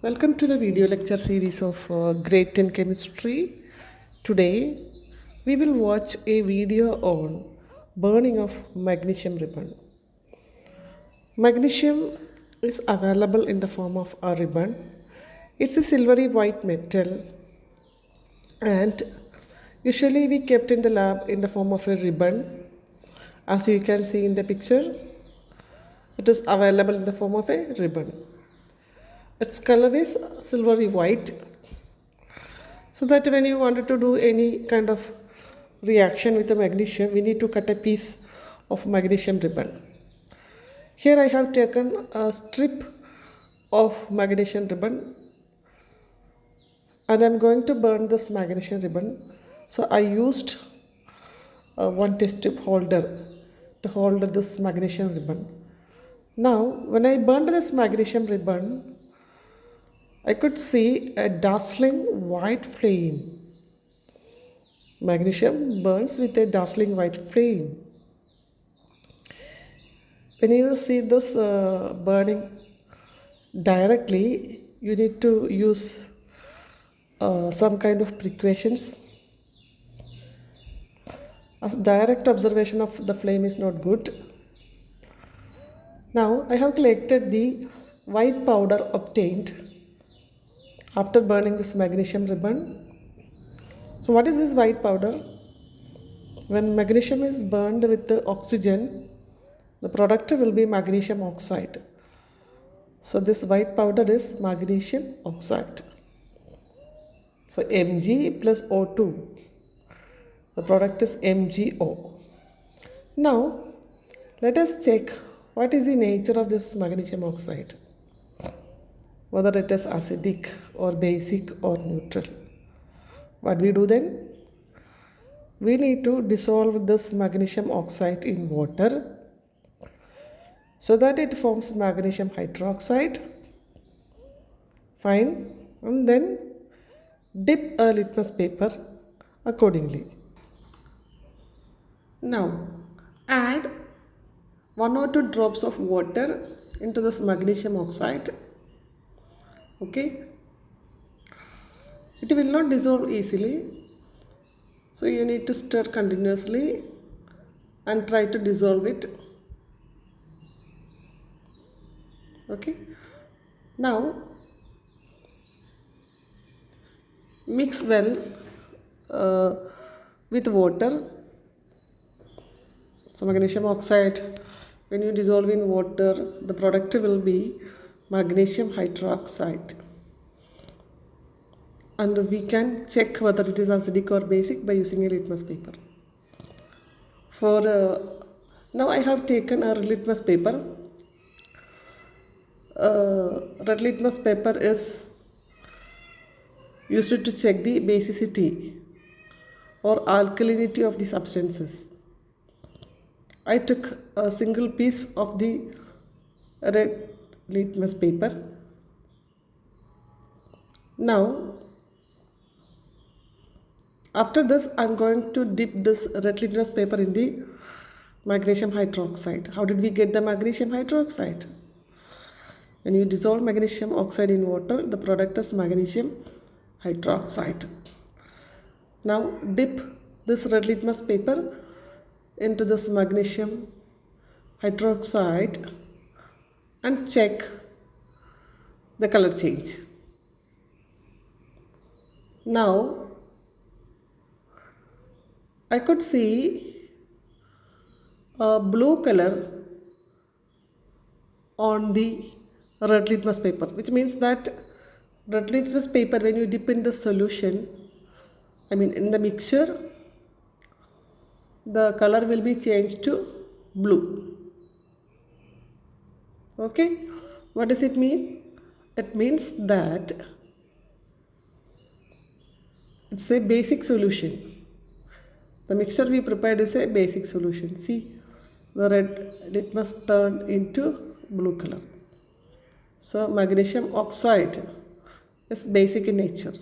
Welcome to the video lecture series of Grade 10 Chemistry. Today we will watch a video on burning of magnesium ribbon. Magnesium is available in the form of a ribbon. It's a silvery white metal and usually we kept in the lab in the form of a ribbon. As you can see in the picture, it is available in the form of a ribbon. Its color is silvery white, so that when you wanted to do any kind of reaction with the magnesium, we need to cut a piece of magnesium ribbon. Here I have taken a strip of magnesium ribbon and I am going to burn this magnesium ribbon. So I used one test tube holder to hold this magnesium ribbon. Now when I burned this magnesium ribbon, I could see a dazzling white flame. Magnesium burns with a dazzling white flame. When you see this burning directly, you need to use some kind of precautions. As direct observation of the flame is not good. Now I have collected the white powder obtained after burning this magnesium ribbon. So what is this white powder? When magnesium is burned with the oxygen, the product will be magnesium oxide. So this white powder is magnesium oxide. So Mg plus O2. The product is MgO. Now let us check what is the nature of this magnesium oxide. Whether it is acidic or basic or neutral. What we do then? We need to dissolve this magnesium oxide in water so that it forms magnesium hydroxide. Fine. And then dip a litmus paper accordingly. Now add 1 or 2 drops of water into this magnesium oxide. Okay, it will not dissolve easily, so you need to stir continuously and try to dissolve it. Okay, now mix well with water. So magnesium oxide, when you dissolve in water, the product will be magnesium hydroxide, and we can check whether it is acidic or basic by using a litmus paper. For now I have taken a litmus paper. Red litmus paper is used to check the basicity or alkalinity of the substances. I took a single piece of the red litmus paper. Now after this I am going to dip this red litmus paper in the magnesium hydroxide. How did we get the magnesium hydroxide? When you dissolve magnesium oxide in water, the product is magnesium hydroxide. Now dip this red litmus paper into this magnesium hydroxide and check the color change. Now I could see a blue color on the red litmus paper, which means that red litmus paper, when you dip in the solution, in the mixture, the color will be changed to blue. Okay, what does it mean? It means that it's a basic solution. The mixture we prepared is a basic solution. See, the red litmus turned into blue color. So magnesium oxide is basic in nature.